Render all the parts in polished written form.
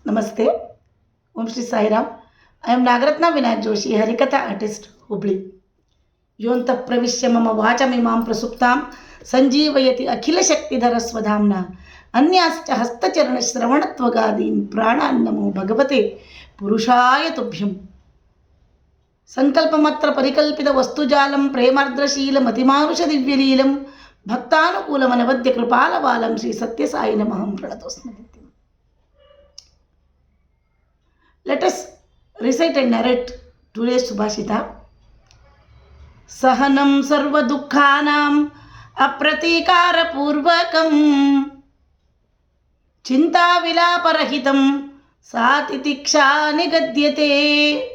Namaste. Om Shri Sai Ram. I am Nagarathna Joshi, Harikatha Artist, Hubballi. Yonta pravisya mama vachamimam prasuptam sanjeevayati akhila shaktidhara swadhamna अन्याश्च हस्तचरण श्रवणत्वगादीन् प्राणान् नमो भगवते पुरुषाय तुभ्यं संकल्पमत्र परिकल्पित वस्तुजालं प्रेमार्द्रशीलमतिमानुष दिव्यलीलं भक्तानुकूलमनवद्य कृपालबालं श्री सत्यसायिनमहं प्रणतोऽस्मि नित्यम्. Let us recite and narrate today's Subhashita. Sahanam Sarva Dukkhanam Apratikara Purvakam Chinta Vilaparahitam Satitiksha Nigadyate.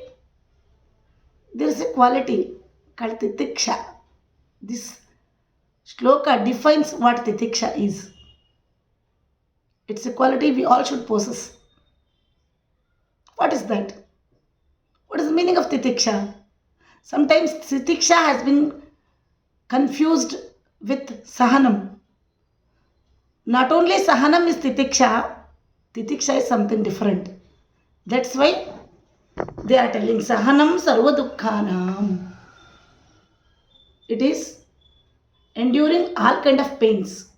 There is a quality called titiksha. This shloka defines what titiksha is. It's a quality we all should possess. What is that? What is the meaning of titiksha? Sometimes titiksha has been confused with sahanam. Not only sahanam is titiksha is something different. That's why they are telling Sahanam Sarva Dukkhanam. It is enduring all kind of pains.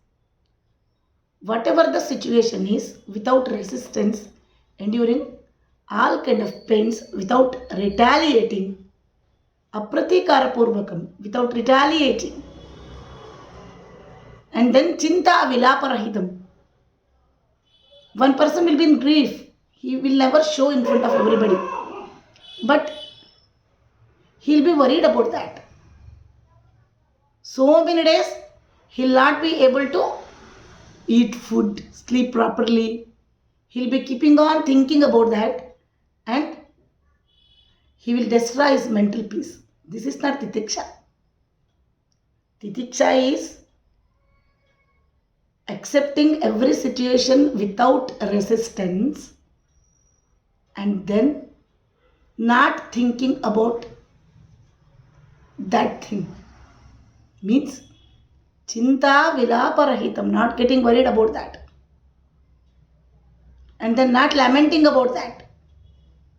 Whatever the situation is, without resistance, enduring all kind of pains without retaliating. Apratikara Purvakam, without retaliating. And then Chinta Vilaparahitam. One person will be in grief. He will never show in front of everybody. But he'll be worried about that. So many days he'll not be able to eat food, sleep properly. He'll be keeping on thinking about that and he will destroy his mental peace. This is not titiksha. Titiksha is accepting every situation without resistance and then not thinking about that thing. Means chinta vilaparahitam, not getting worried about that. And then not lamenting about that.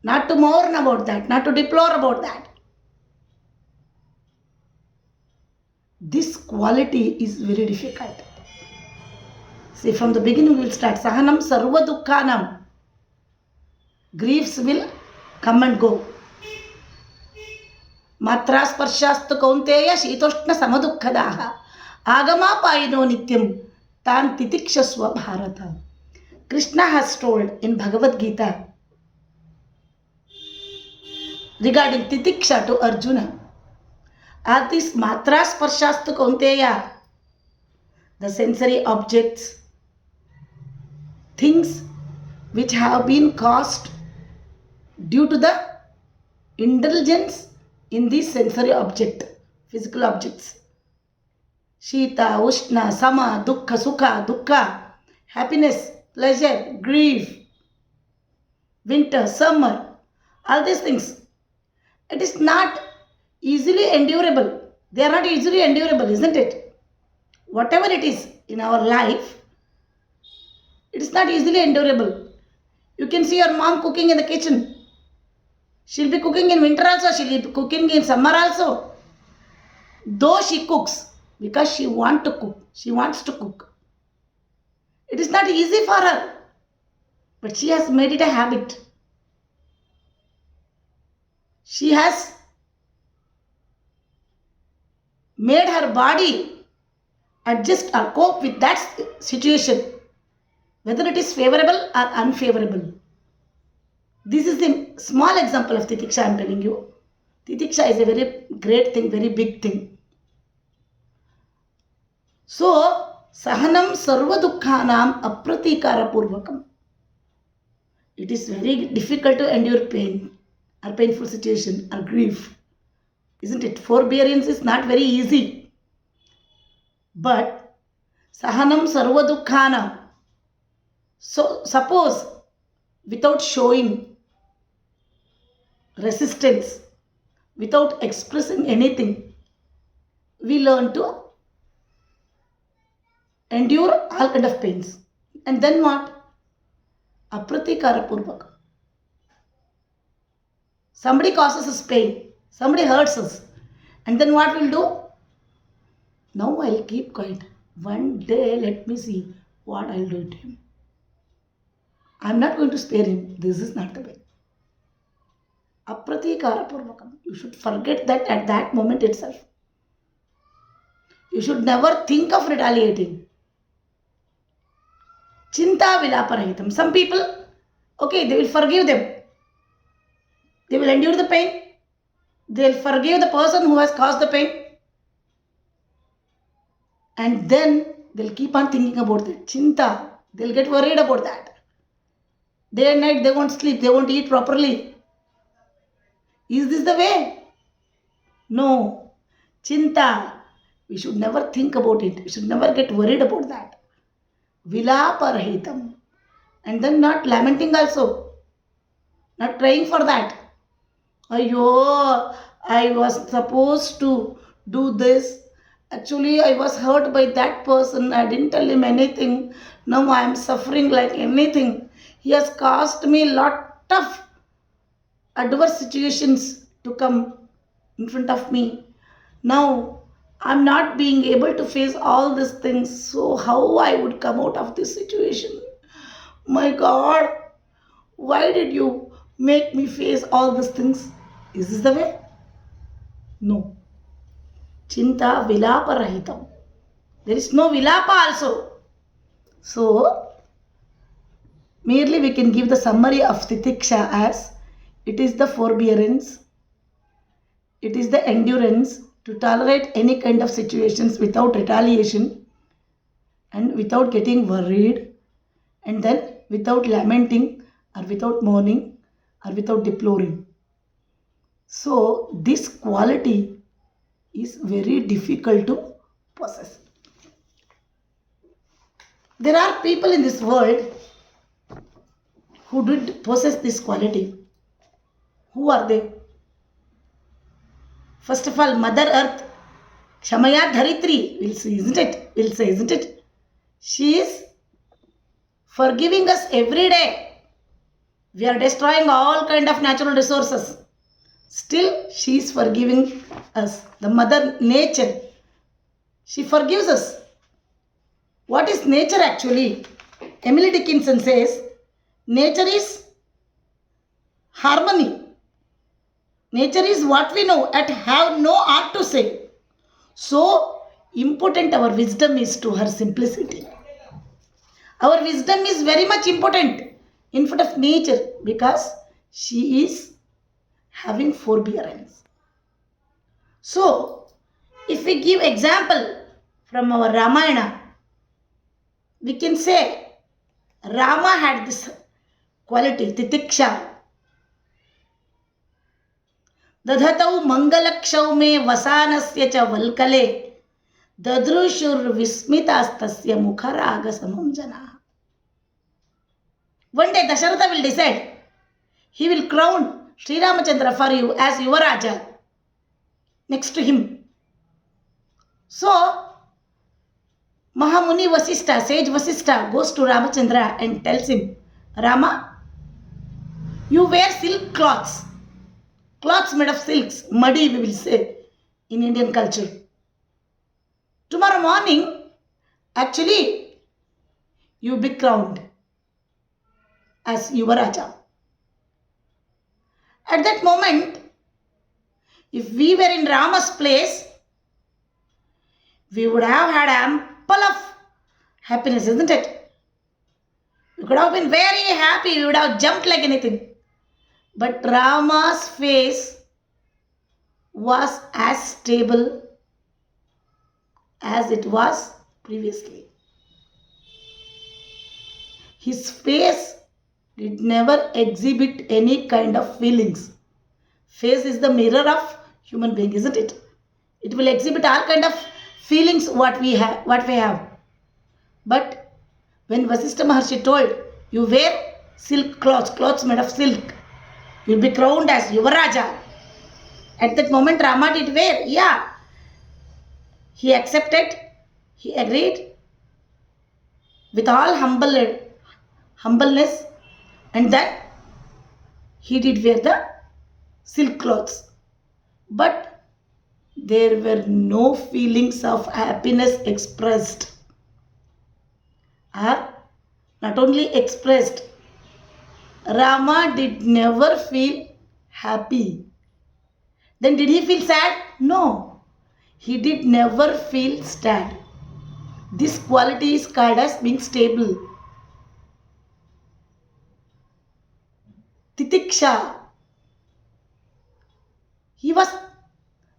Not to mourn about that. Not to deplore about that. This quality is very difficult. See, from the beginning we will start. Sahanam Sarva Dukkhanam. Griefs will come and go. Matra sparshasthu kaunteya shitoshna samadukkadaha agama payino nityam tan titikshasva bharata. Krishna has told in Bhagavad Gita regarding titiksha to Arjuna. Are these matra sparshasthu kaunteya, the sensory objects, things which have been caused due to the indulgence in these sensory object, physical objects. Shita, Ushna, Sama, Dukkha, Sukha, Dukkha, happiness, pleasure, grief, winter, summer, all these things. It is not easily endurable. They are not easily endurable, isn't it? Whatever it is in our life, it is not easily endurable. You can see your mom cooking in the kitchen. She'll be cooking in winter also, she'll be cooking in summer also. Though she cooks, because she wants to cook. She wants to cook. It is not easy for her, but she has made it a habit. She has made her body adjust or cope with that situation, whether it is favorable or unfavorable. This is the small example of titiksha I am telling you. Titiksha is a very great thing, very big thing. So, Sahanam Sarva Dukkhanam Apratikara Purvakam. It is very difficult to endure pain or painful situation or grief. Isn't it? Forbearance is not very easy. But Sahanam Sarva Dukkhanam. So, suppose without showing resistance, without expressing anything, we learn to endure all kind of pains. And then what? Apratikara Purvaka. Somebody causes us pain, somebody hurts us, and then what we'll do? Now I'll keep quiet. One day, let me see what I'll do to him. I'm not going to spare him. This is not the way. Apratikara Purvakam. You should forget that at that moment itself. You should never think of retaliating. Chinta Vilaparahitam. Some people, okay, they will forgive them. They will endure the pain. They will forgive the person who has caused the pain. And then they'll keep on thinking about that. Chinta. They'll get worried about that. Day and night they won't sleep. They won't eat properly. Is this the way? No. Chinta. We should never think about it. We should never get worried about that. Vilaparahitam. And then not lamenting also. Not praying for that. Ayyo, I was supposed to do this. Actually, I was hurt by that person. I didn't tell him anything. Now I am suffering like anything. He has caused me a lot of adverse situations to come in front of me. Now I'm not being able to face all these things. So how I would come out of this situation? My God, why did you make me face all these things? Is this the way? No. Chinta Vilapa Rahitam. There is no Vilapa also. So, merely we can give the summary of Titiksha as it is the forbearance, it is the endurance to tolerate any kind of situations without retaliation and without getting worried, and then without lamenting or without mourning or without deploring. So, this quality is very difficult to possess. There are people in this world who did possess this quality. Who are they? First of all, Mother Earth, Kshamaya Dharitri, we'll say, isn't it? We'll say, isn't it? She is forgiving us every day. We are destroying all kind of natural resources. Still, she is forgiving us. The Mother Nature, she forgives us. What is nature actually? Emily Dickinson says, nature is harmony. Nature is what we know and have no art to say. So important our wisdom is to her simplicity. Our wisdom is very much important in front of nature because she is having forbearance. So, if we give example from our Ramayana, we can say Rama had this quality, Titiksha. Dadhatau mangalakshau me vasanasya cha valkale dadrushur vismitastasya mukharaga samam jana. One day Dasharatha will decide. He will crown Sri Ramachandra for you as Yuvaraja next to him. So, Mahamuni Vasistha, sage Vasistha goes to Ramachandra and tells him, Rama, you wear silk cloths. Cloths made of silks, muddy we will say in Indian culture. Tomorrow morning, actually, you will be crowned as Yuvaraja. At that moment, if we were in Rama's place, we would have had ample of happiness, isn't it? We could have been very happy, we would have jumped like anything. But Rama's face was as stable as it was previously. His face did never exhibit any kind of feelings. Face is the mirror of human being, isn't it? It will exhibit all kind of feelings what we have. But when Vasistha Maharshi told, you wear silk cloths made of silk, you'll be crowned as Yuvaraja. At that moment, Rama did wear, yeah. He accepted, he agreed with all humbleness, And then he did wear the silk clothes. But there were no feelings of happiness expressed. Or not only expressed, Rama did never feel happy. Then did he feel sad? No. He did never feel sad. This quality is called as being stable. Titiksha. He was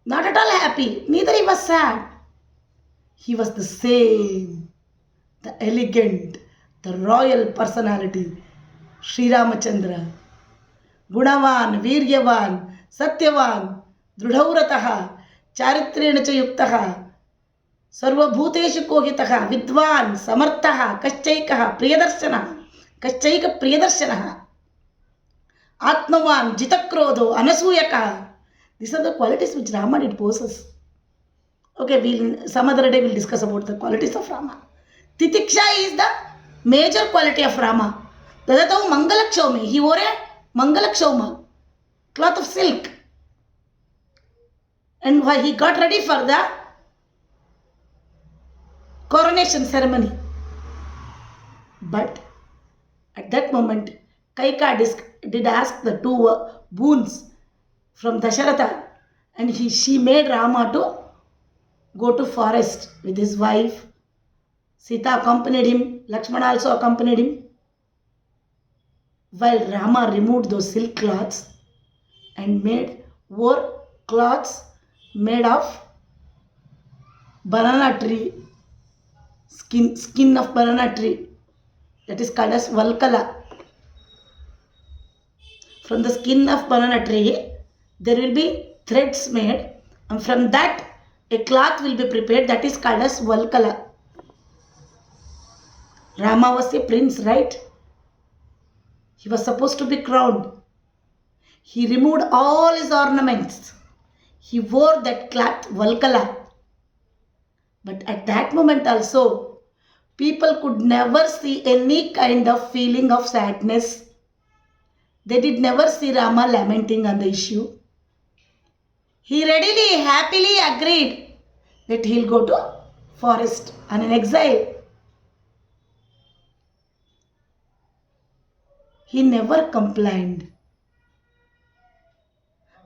not at all happy. Neither he was sad. He was the same. The elegant, the royal personality. Sri Ramachandra. Gunavan, Viryavan, Satyavan, Drudhaurataha, Charitrena cha yuktaha, Sarvabhuteshu kohitaha, Vidwan, Samartaha, Kaschaikaha, Priyadarshanaha, Kaschaika Priyadarshanaha, Atmavan, Jitakrodho, Anasuyakaha. These are the qualities which Rama did possess. Okay, some other day we'll discuss about the qualities of Rama. Titiksha is the major quality of Rama. Dadatahu Mangalakshaume. He wore a Mangalakshama, cloth of silk. And why he got ready for the coronation ceremony. But at that moment, Kaika did ask the two boons from Dasharatha, and she made Rama to go to forest with his wife. Sita accompanied him, Lakshmana also accompanied him. While Rama removed those silk cloths and wore cloths made of banana tree, skin of banana tree, that is called as Valkala. From the skin of banana tree, there will be threads made, and from that a cloth will be prepared, that is called as Valkala. Rama was a prince, right? He was supposed to be crowned. He removed all his ornaments. He wore that cloth, Valkala. But at that moment also, people could never see any kind of feeling of sadness. They did never see Rama lamenting on the issue. He readily, happily agreed that he'll go to forest on an exile. He never complained.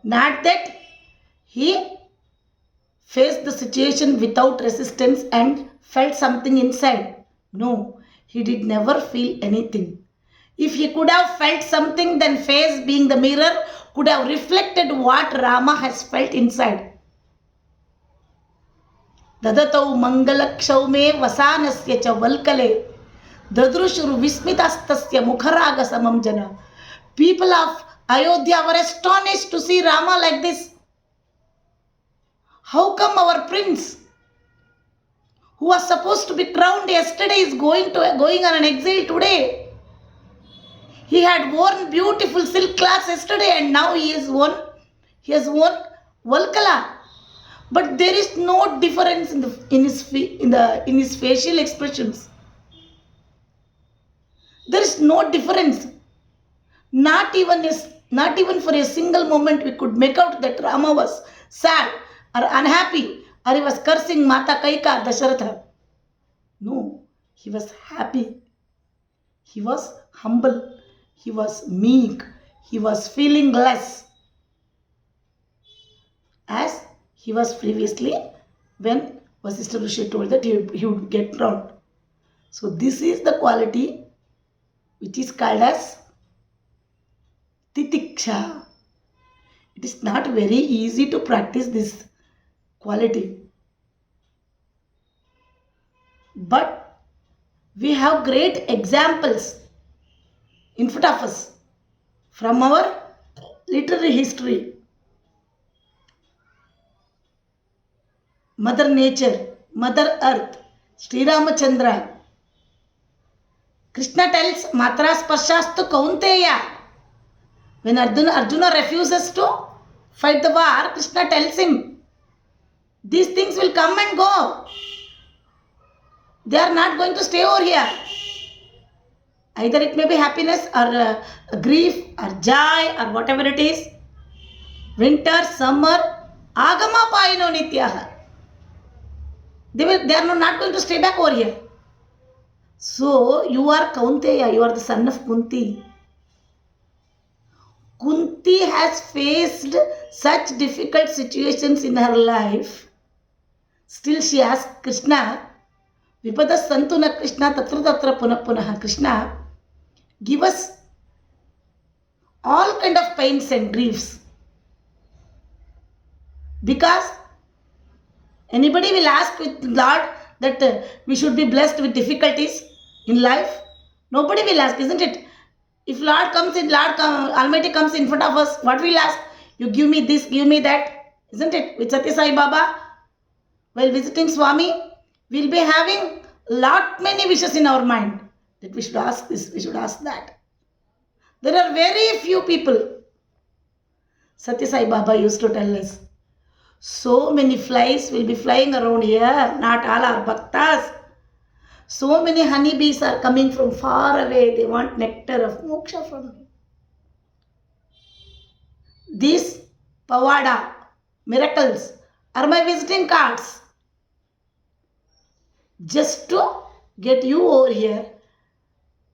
Not that he faced the situation without resistance and felt something inside. No, he did never feel anything. If he could have felt something, then face being the mirror could have reflected what Rama has felt inside. Dadatau mangalakshaume vasanasya cha valkale dadrushuru vismitastasya mukharaga samam jana. People of Ayodhya were astonished to see Rama like this. How come our prince, who was supposed to be crowned yesterday, is going on an exile today? He had worn beautiful silk cloths yesterday, and now he has worn Valkala. But there is no difference in his facial expressions. There is no difference. Not even for a single moment we could make out that Rama was sad or unhappy, or he was cursing Mata Kaika, Dasharatha. No, he was happy. He was humble. He was meek. He was feeling less, as he was previously when Vasishtha Rishi told that he would get crowned. So this is the quality which is called as Titiksha. It is not very easy to practice this quality. But we have great examples in front of us from our literary history. Mother Nature, Mother Earth, Sri Ramachandra. Krishna tells Matra Sparshasthu Kaunteya. When Arjuna refuses to fight the war, Krishna tells him, these things will come and go. They are not going to stay over here. Either it may be happiness or grief or joy or whatever it is. Winter, summer, agama paino nityaha. They are not going to stay back over here. So you are Kaunteya, you are the son of Kunti. Kunti has faced such difficult situations in her life. Still she asked Krishna, Vipada Santuna Krishna Tatra Tatra Punah Punaha. Krishna, give us all kind of pains and griefs. Because anybody will ask with Lord that we should be blessed with difficulties in life. Nobody will ask, isn't it? If Almighty comes in front of us, what will ask? You give me this, give me that, isn't it? With Satya Sai Baba, while visiting Swami, we'll be having many wishes in our mind that we should ask this, we should ask that. There are very few people. Satya Sai Baba used to tell us, so many flies will be flying around here, not all are bhaktas. So many honeybees are coming from far away. They want nectar of moksha from me. These pavada miracles are my visiting cards. Just to get you over here,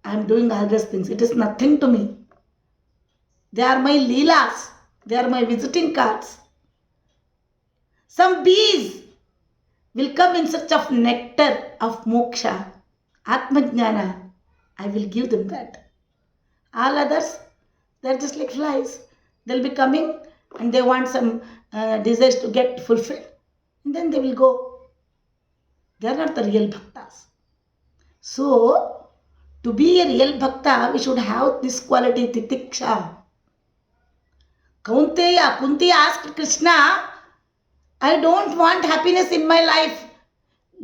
I am doing all these things. It is nothing to me. They are my leelas. They are my visiting cards. Some bees will come in search of nectar of moksha, Atmajnana. I will give them that. All others, they are just like flies. They'll be coming and they want some desires to get fulfilled. And then they will go. They are not the real bhaktas. So, to be a real bhakta, we should have this quality, titiksha. Kaunteya, Kunti asked Krishna, I don't want happiness in my life.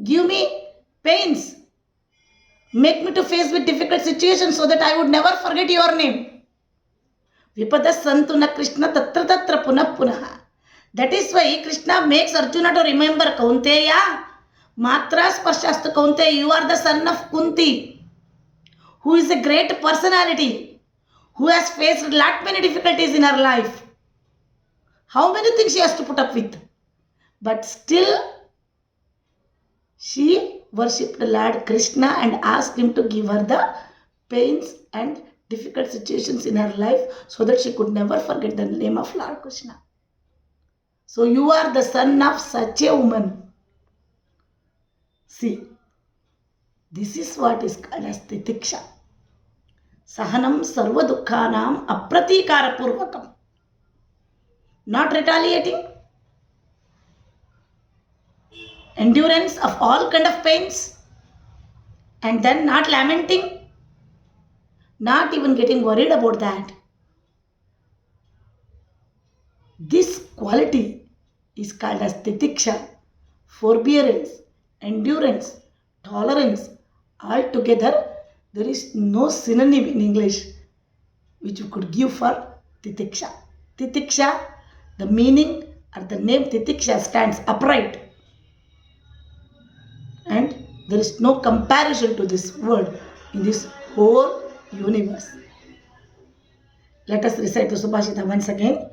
Give me pains. Make me to face with difficult situations so that I would never forget your name. Vipada Santuna Krishna Tatra Tatra Punah Punaha. That is why Krishna makes Arjuna to remember Kaunteya. Matra Sparshasta Kaunteya, you are the son of Kunti, who is a great personality, who has faced many difficulties in her life. How many things she has to put up with? But still, she worshipped Lord Krishna and asked him to give her the pains and difficult situations in her life so that she could never forget the name of Lord Krishna. So you are the son of such a woman. See, this is what is called as titiksha. Sahanam Sarva Dukkhanam Apratikara Purvakam. Not retaliating. Endurance of all kind of pains. And then not lamenting. Not even getting worried about that. This quality is called as titiksha, forbearance, endurance, tolerance. Altogether, there is no synonym in English which you could give for titiksha. Titiksha, the meaning or the name titiksha stands upright. And there is no comparison to this word in this whole universe. Let us recite the Subhashita once again.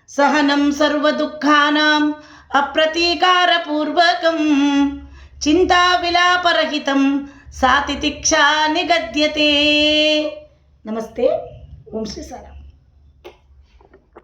Sahanam Sarva Dukkhanam Apratikara Purvakam Chinta Vilaparahitam Satitiksha Nigadyate. Namaste. Om Shri Saram.